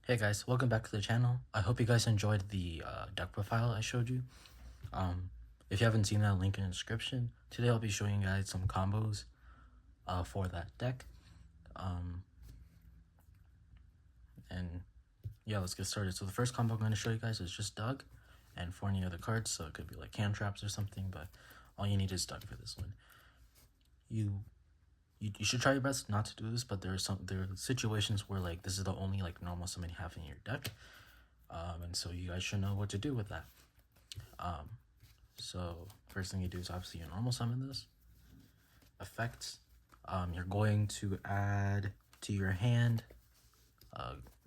Hey guys, welcome back to the channel. I hope you guys enjoyed the deck profile I showed you. If you haven't seen that, link in the description. Today I'll be showing you guys some combos for that deck. And yeah, let's get started. So the first combo I'm going to show you guys is just Dugg and 4 any other cards, so it could be like hand traps or something, but all you need is Dugg for this one. You should try your best not to do this, but there are situations where like this is the only like normal summon you have in your deck. And so you guys should know what to do with that. So first thing you do is obviously you normal summon this. Effects, you're going to add to your hand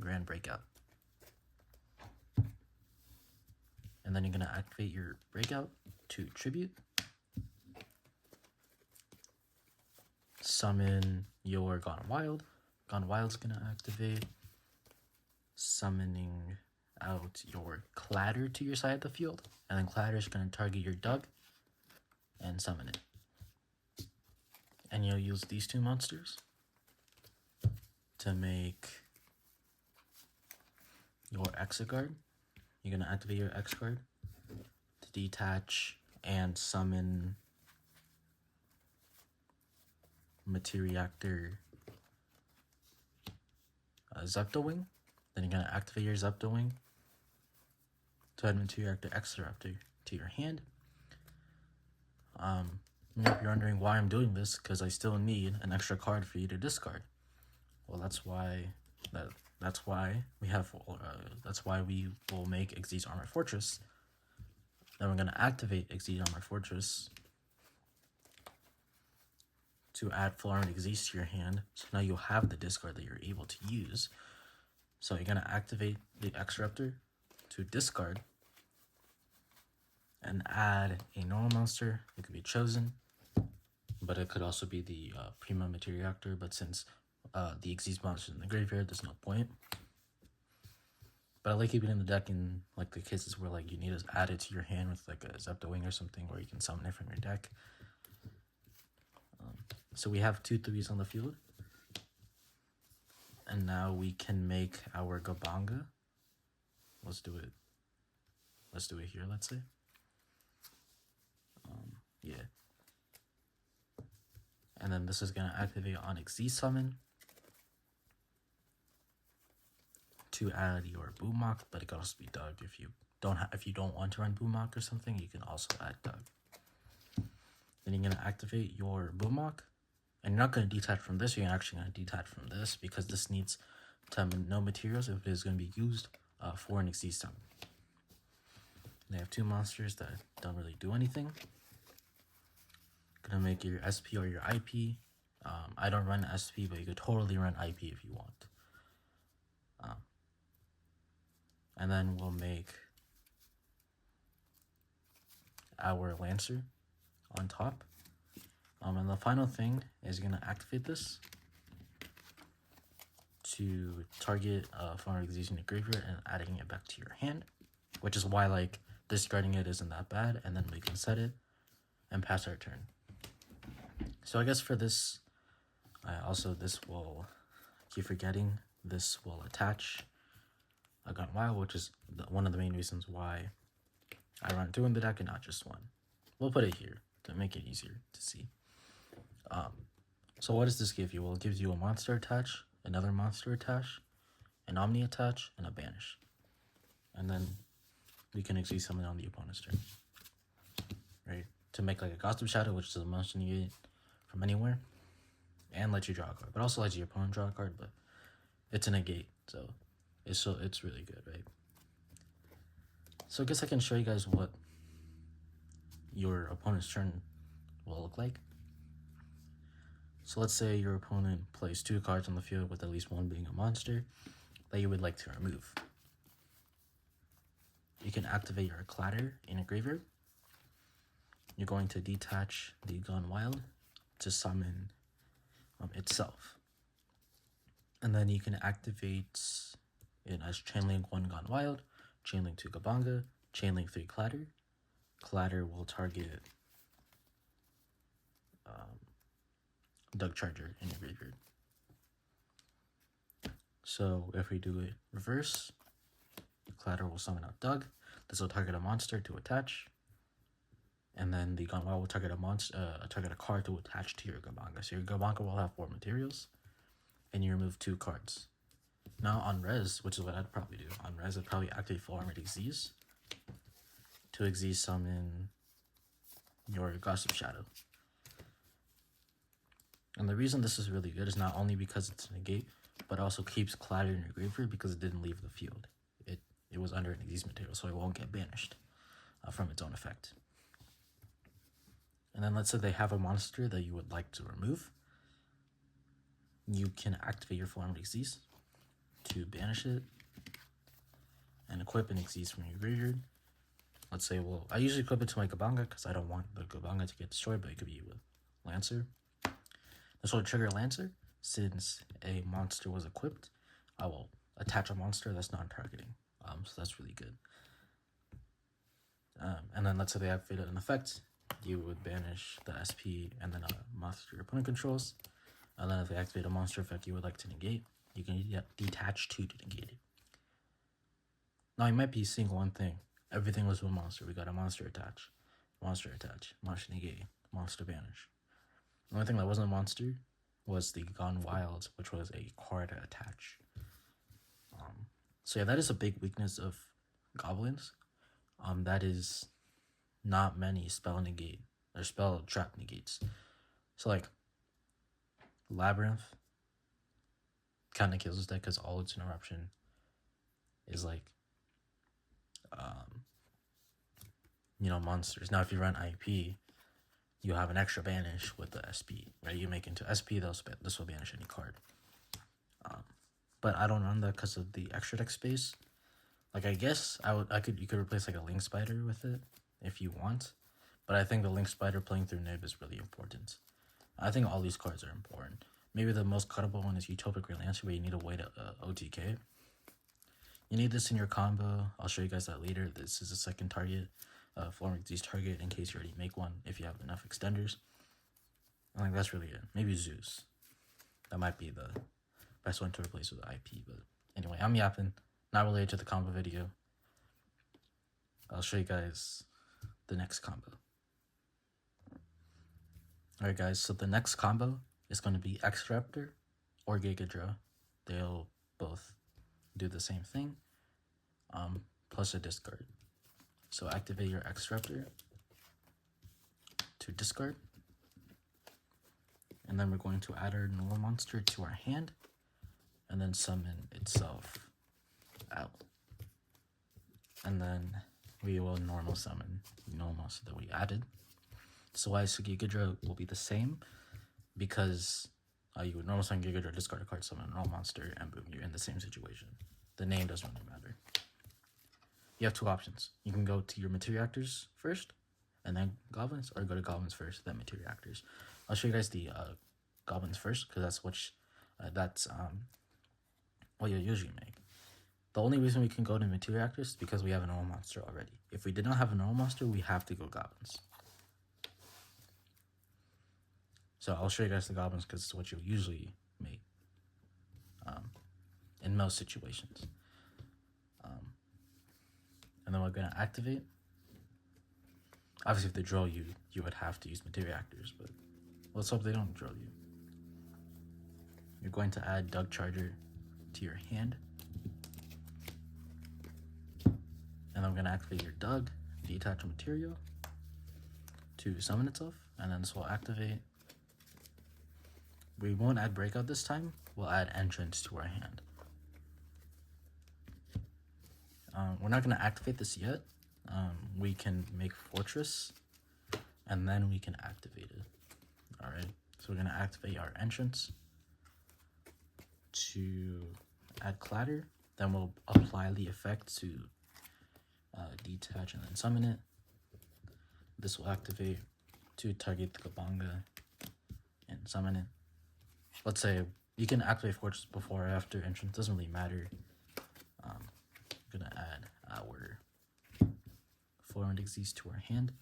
Grand Breakout. And then you're going to activate your Breakout to Tribute. Summon your Gone Wild. Gone Wild's going to activate. Summoning out your Clatter to your side of the field, and then Clatter's going to target your Dugg and summon it. And you'll use these two monsters to make your Exareptor. You're going to activate your Exareptor to detach and summon Materiactor Zeptwing. Then you're going to activate your Zeptwing to add Materiactor Exareptor to your hand. If you're wondering why I'm doing this, because I still need an extra card for you to discard. Well, that's why we will make Xyz Armor Fortress. Then we're gonna activate Xyz Armor Fortress to add full armored Xyz to your hand. So now you'll have the discard that you're able to use. So you're gonna activate the Exareptor to discard and add a normal monster. It could be chosen, but it could also be the Prima Materiactor. But since the Xyz monster in the graveyard, there's no point. But I like keeping it in the deck in like the cases where like you need to add it to your hand with like a Zeptwing or something, where you can summon it from your deck. So we have 2 3s on the field, and now we can make our Gabanga. Let's do it here. Let's say. Yeah. And then this is gonna activate on Xyz Summon to add your Boomok, but it can also be Dugg. If you don't want to run Boomok or something, you can also add Dugg. Then you're gonna activate your Boomok, and you're not gonna detach from this. You're actually gonna detach from this because this needs to have no materials if it is gonna be used for an Xyz Summon. They have 2 monsters that don't really do anything. Gonna make your SP or your IP. I don't run SP, but you could totally run IP if you want. And then we'll make our Lancer on top. And the final thing is gonna activate this to target Farmer Xyz in the graveyard and adding it back to your hand, which is why like discarding it isn't that bad, and then we can set it and pass our turn. So I guess for this, this will keep forgetting. This will attach a Gone Wild, which is one of the main reasons why I run 2 in the deck and not just 1. We'll put it here to make it easier to see. So what does this give you? Well, it gives you a monster attach, another monster attach, an Omni attach, and a banish. And then we can Xyz summon on the opponent's turn. Right? To make like a Goblin Shadow, which is a monster you get from anywhere, and let you draw a card, but also let your opponent draw a card. But it's a negate, so it's really good, right? So I guess I can show you guys what your opponent's turn will look like. So let's say your opponent plays 2 cards on the field, with at least 1 being a monster that you would like to remove. You can activate your Clatter in a graveyard. You're going to detach the Gone Wild to summon itself. And then you can activate it as Chainlink 1 Gone Wild, Chainlink 2 Gabanga, Chainlink 3 Clatter. Clatter will target Dugg Charger in your graveyard. So if we do it reverse, Clatter will summon out Dugg. This will target a monster to attach. And then the Gunwale will target a card to attach to your Gabanga. So your Gabanga will have 4 materials, and you remove 2 cards. Now on res, which is what I'd probably do, on res I'd probably activate Full Armored Xyz to Xyz summon your Gossip Shadow. And the reason this is really good is not only because it's a negate, but also keeps Clatter in your graveyard because it didn't leave the field. It was under an Xyz material, so it won't get banished from its own effect. And then let's say they have a monster that you would like to remove. You can activate your Full Armored Xyz to banish it and equip an Xyz from your graveyard. Let's say, well, I usually equip it to my Gabanga because I don't want the Gabanga to get destroyed, but it could be with Lancer. This will trigger Lancer. Since a monster was equipped, I will attach a monster that's non-targeting. So that's really good. And then let's say they activated an effect. You would banish the SP and then a monster your opponent controls. And then if they activate a monster effect you would like to negate, you can detach 2 to negate it. Now you might be seeing one thing. Everything was one monster. We got a monster attach, monster negate, monster banish. The only thing that wasn't a monster was the Gone Wild, which was a card to attach. So yeah, that is a big weakness of goblins. That is not many spell negate or spell trap negates. So like Labyrinth kind of kills this deck because all its interruption is like monsters. Now if you run IP, you have an extra banish with the SP, right? You make into SP, this will banish any card. But I don't run that because of the extra deck space. Like I guess you could replace like a Link Spider with it if you want, but I think the Link Spider playing through Nib is really important. I think all these cards are important. Maybe the most cuttable one is Utopic Relancer, where you need a way to OTK. You need this in your combo. I'll show you guys that later. This is a second target, Full Armored Xyz target in case you already make one if you have enough extenders. I think that's really it. Maybe Zeus. That might be the best one to replace with IP. But anyway, I'm yapping. Not related to the combo video. I'll show you guys the next combo. Alright guys, so the next combo is going to be Exareptor or Gigadra. They'll both do the same thing, plus a discard. So activate your Exareptor to discard. And then we're going to add our normal monster to our hand and then summon itself out. And then we will normal summon the normal monster that we added. So why Gigadra will be the same, because you would normal summon Gigadra, discard a card, summon a normal monster, and boom, you're in the same situation. The name doesn't really matter. You have 2 options. You can go to your Materiactors first, and then Goblins, or go to Goblins first, then Materiactors. I'll show you guys the Goblins first, because that's what you'll usually make. The only reason we can go to Materiactors is because we have a normal monster already. If we did not have a normal monster, we have to go Goblins. So I'll show you guys the Goblins because it's what you'll usually make in most situations. And then we're going to activate. Obviously, if they draw you, you would have to use Materiactors, but let's hope they don't draw you. You're going to add Dugg Charger to your hand. And then I'm going to activate your Dugg, detach a material to summon itself, and then this will activate. We won't add Breakout this time, we'll add Entrance to our hand. We're not going to activate this yet. We can make Fortress, and then we can activate it. Alright, so we're going to activate our Entrance to add Clatter, then we'll apply the effect to detach and then summon it. This will activate to target the Gabanga and summon it. Let's say you can activate Fortress before or after Entrance, doesn't really matter. I'm gonna add our Full Armored Xyz to our hand,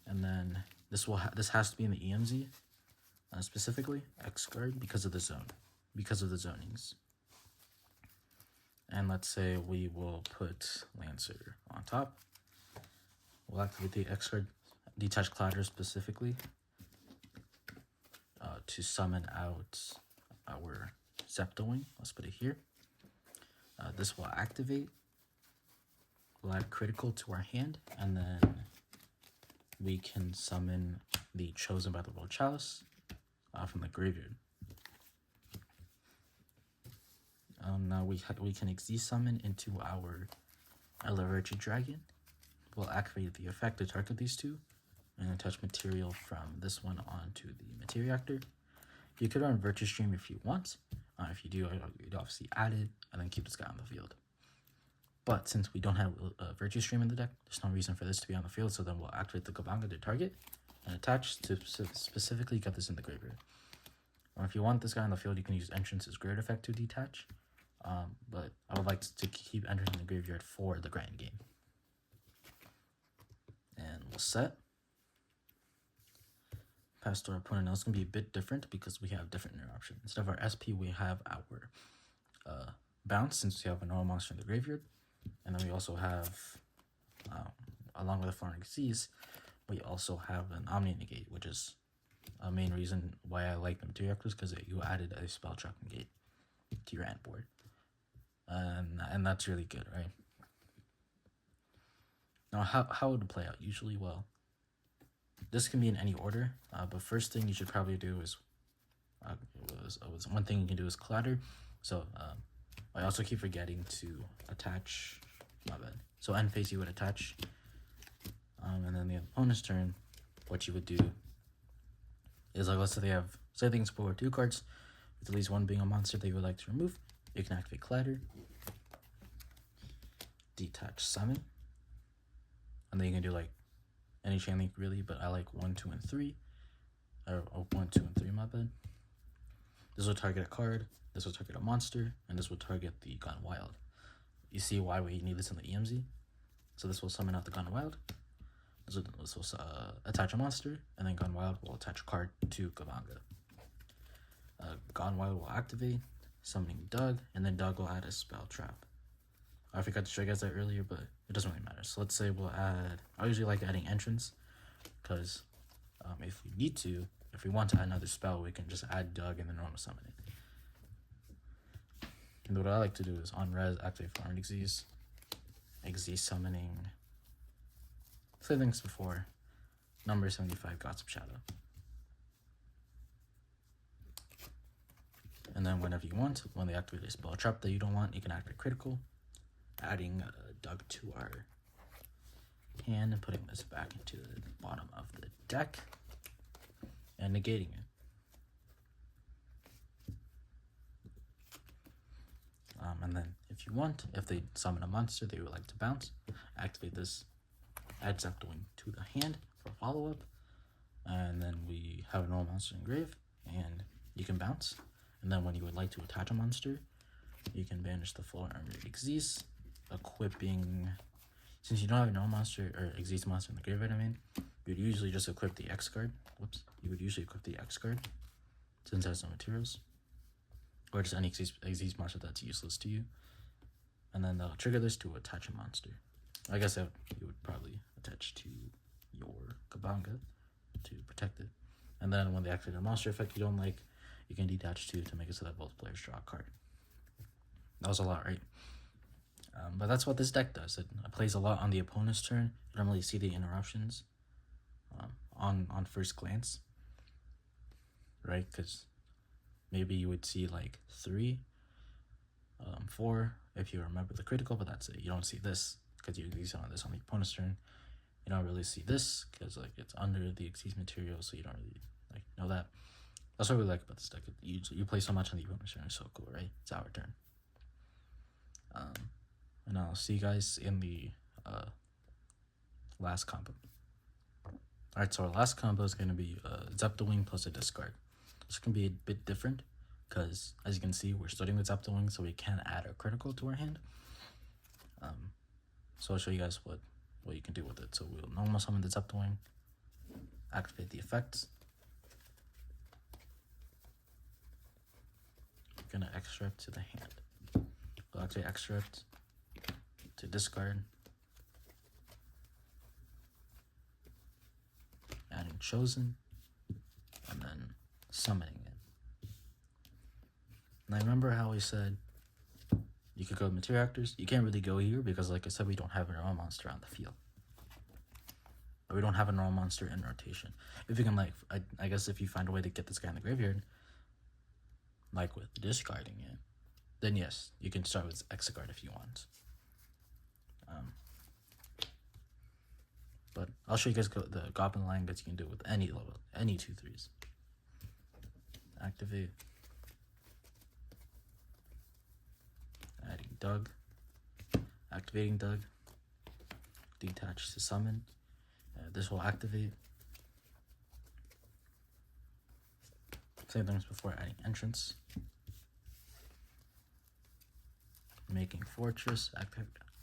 and then this has to be in the EMZ, specifically X guard because of the zone, because of the zonings. And let's say we will put Lancer on top. We'll activate the extra detach clatter specifically to summon out our Zeptwing. Let's put it here. This will activate. We'll add critical to our hand, and then we can summon the Chosen by the World Chalice from the graveyard. Now we can Xyz summon into our Elevator Dragon. We'll activate the effect to target these two and attach material from this one onto the Materiactor. You could run Virtue Stream if you want. If you do, you'd obviously add it and then keep this guy on the field. But since we don't have Virtue Stream in the deck, there's no reason for this to be on the field, so then we'll activate the Gabanga to target and attach to specifically get this in the graveyard. If you want this guy on the field, you can use Entrance's Great Effect to detach. But I would like to keep entering the graveyard for the grand game. And we'll set. Pass to our opponent. Now it's going to be a bit different because we have different interruptions. Instead of our SP, we have our bounce, since we have a normal monster in the graveyard. And then we also have, along with the Foreign Xyz, we also have an Omni Negate, which is a main reason why I like the Materiactors, because you added a spell trap negate to your hand board. And that's really good, right? Now, how would it play out? Usually, well, this can be in any order, but first thing you should probably do is, one thing you can do is clatter. So, I also keep forgetting to attach, my bad. So end phase you would attach, and then the opponent's turn, what you would do is, like, let's say they have, say they can explore 2 cards, with at least one being a monster they would like to remove. You can activate Clatter, detach Summon, and then you can do like any chain link really, but I like 1, 2, and 3, or 1, 2, and 3, my bad. This will target a card, this will target a monster, and this will target the Gone Wild. You see why we need this in the EMZ? So this will summon out the Gone Wild, this will attach a monster, and then Gone Wild will attach a card to Gabanga. Gone Wild will activate, summoning Dugg, and then Dugg will add a spell trap. I forgot to show you guys that earlier, but it doesn't really matter. So let's say we'll add, I usually like adding Entrance, because if we need to, if we want to add another spell, we can just add Dugg and then normal summon it. And what I like to do is on res, activate Foreign Xyz, Xyz summoning, same things before, number 75, Gods of Shadow. And then whenever you want, when they activate a spell trap that you don't want, you can activate critical, adding Dugg to our hand and putting this back into the bottom of the deck and negating it. And then if you want, if they summon a monster they would like to bounce, activate this, add Zeptwing to the hand for follow-up, and then we have a normal monster in grave, and you can bounce. And then when you would like to attach a monster, you can banish the full armored Xyz, equipping, since you don't have a normal monster or Xyz monster in the graveyard, you'd usually just equip the X card. You would usually equip the X card, since it has no materials, or just any Xyz monster that's useless to you. And then they'll trigger this to attach a monster. I guess you would probably attach to your Gabanga to protect it. And then when they activate a monster effect you don't like, you can detach 2 to make it so that both players draw a card. That was a lot, right? But that's what this deck does. It plays a lot on the opponent's turn. You don't really see the interruptions on first glance, right? Because maybe you would see like 3, 4 if you remember the critical, but that's it. You don't see this because you see this on the opponent's turn. You don't really see this because like it's under the Xyz material, so you don't really like know that. That's what we like about this deck. You play so much on the opponent's turn. It's so cool, right? It's our turn. And I'll see you guys in the last combo. Alright, so our last combo is going to be Zeptwing plus a discard. This can be a bit different because, as you can see, we're starting with Zeptwing, so we can add a critical to our hand. So I'll show you guys what you can do with it. So we'll normal summon the Zeptwing, activate the effects. We're going to extract to the hand. We'll activate Exareptor to discard. Adding Chosen, and then summoning it. And I remember how we said you could go with Materiactors. You can't really go here because, like I said, we don't have a normal monster on the field. Or we don't have a normal monster in rotation. If you can, like, I guess if you find a way to get this guy in the graveyard, like with discarding it, then yes, you can start with Exegard if you want. But I'll show you guys the Goblin line that you can do with any level, any 2/3s. Activate. Adding Dugg. Activating Dugg. Detach to summon. This will activate. Same thing as before, adding entrance. Making Fortress.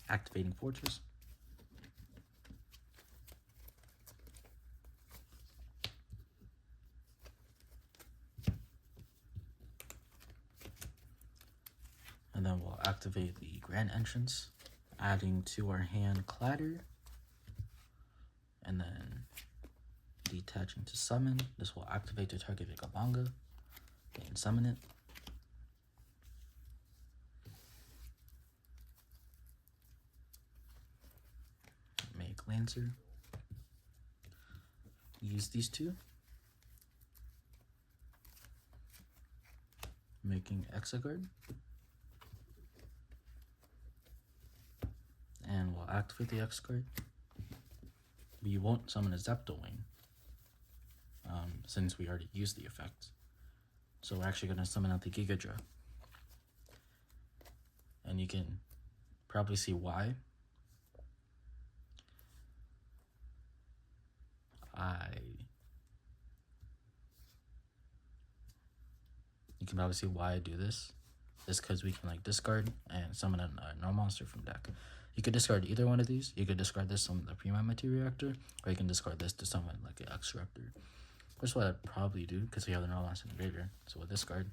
Activating Fortress. And then we'll activate the Grand Entrance, adding to our hand Clatter, and then detaching to summon. This will activate to target Vigabanga and summon it. Make Lancer. Use these two. Making Exegard. And we'll activate the X card. We won't summon a Zeptwing, since we already used the effect. So we're actually going to summon out the Gigadra. And you can probably see why. You can probably see why I do this. It's because we can like discard and summon a normal monster from deck. You could discard either one of these. You could discard this to summon the Prima Materiactor, or you can discard this to summon like an Exareptor. Which is what I'd probably do because we have the normal monster in the graveyard. So we'll discard.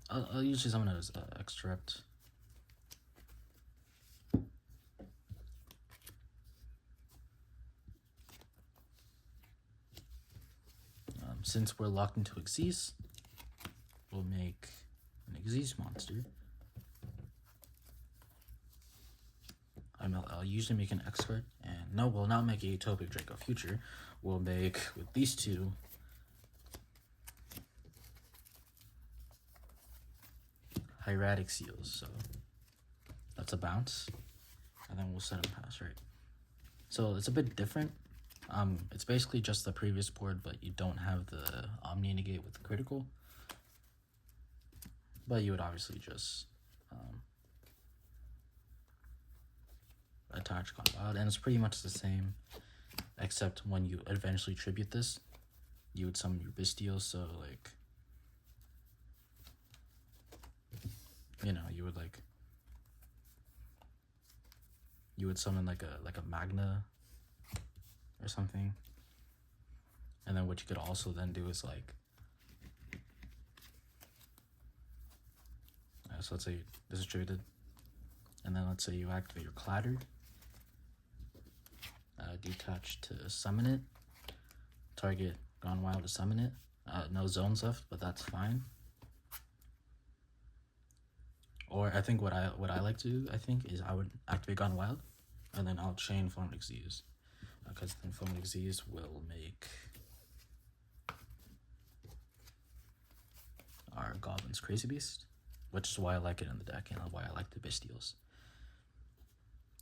I'll usually summon it as Exareptor. Since we're locked into Xyz, we'll make an Xyz monster. I'll usually make an X card, and no, we'll not make a Utopic Draco Future. We'll make, with these two, Hieratic Seals. So that's a bounce, and then we'll set a pass, right? So it's a bit different. It's basically just the previous board, but you don't have the Omni Negate with the critical. But you would obviously just attach Gone Wild, and it's pretty much the same, except when you eventually tribute this, you would summon your Bestial, so like, you know, you would summon like a Magna or something. And then what you could also then do is like, so let's say this is traded, and then let's say you activate your Clatter, detach to summon it, target Gone Wild to summon it. No zones left, but that's fine. Or I think what I like to do, I think, is I would activate Gone Wild, and then I'll chain Foaming Xyz, because then Foaming Xyz will make our Goblin's Crazy Beast, which is why I like it in the deck and why I like the Bestials.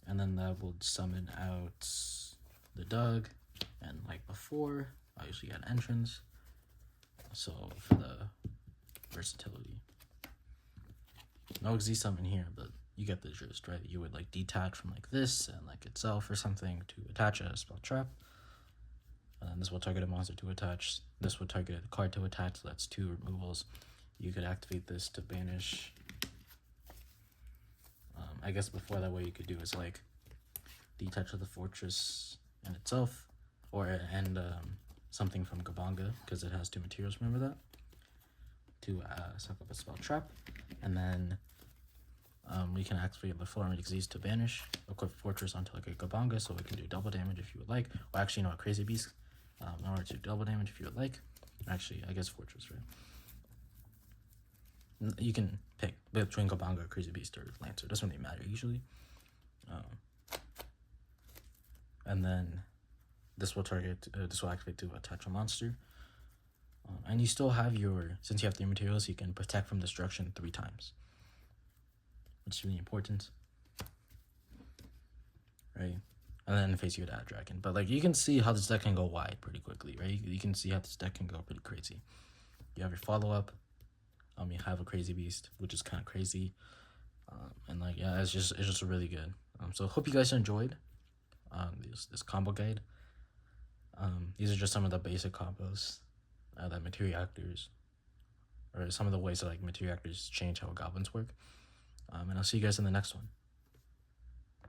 And then that will summon out the Dugg, and like before, I usually get entrance. So for the versatility, no Xyz summon here, but you get the gist, right? You would like detach from like this and like itself or something to attach a spell trap. And then this will target a monster to attach. This will target a card to attach, so that's 2 removals. You could activate this to banish. I guess before that, what you could do is like detach of the fortress in itself, or something from Gabanga because it has 2 materials. Remember that? To suck up a spell trap, and then we can activate the Florent Exist to banish, equip Fortress onto like a Gabanga, so we can do double damage if you would like. Or actually, you know, a Crazy Beast in order to do double damage if you would like. Actually, I guess Fortress, right? You can pick between Gabanga, Crazy Beast, or Lancer. Doesn't really matter usually. And then this will target. This will activate to attach a monster. And you still have your, since you have 3 materials, you can protect from destruction 3 times, which is really important, right? And then in face you would add dragon, but like you can see how this deck can go wide pretty quickly, right? You can see how this deck can go pretty crazy. You have your follow-up, you have a Crazy Beast, which is kind of crazy, and like yeah, it's just really good. So hope you guys enjoyed this combo guide. These are just some of the basic combos that Materiactors, or some of the ways that like Materiactors change how goblins work. And I'll see you guys in the next one.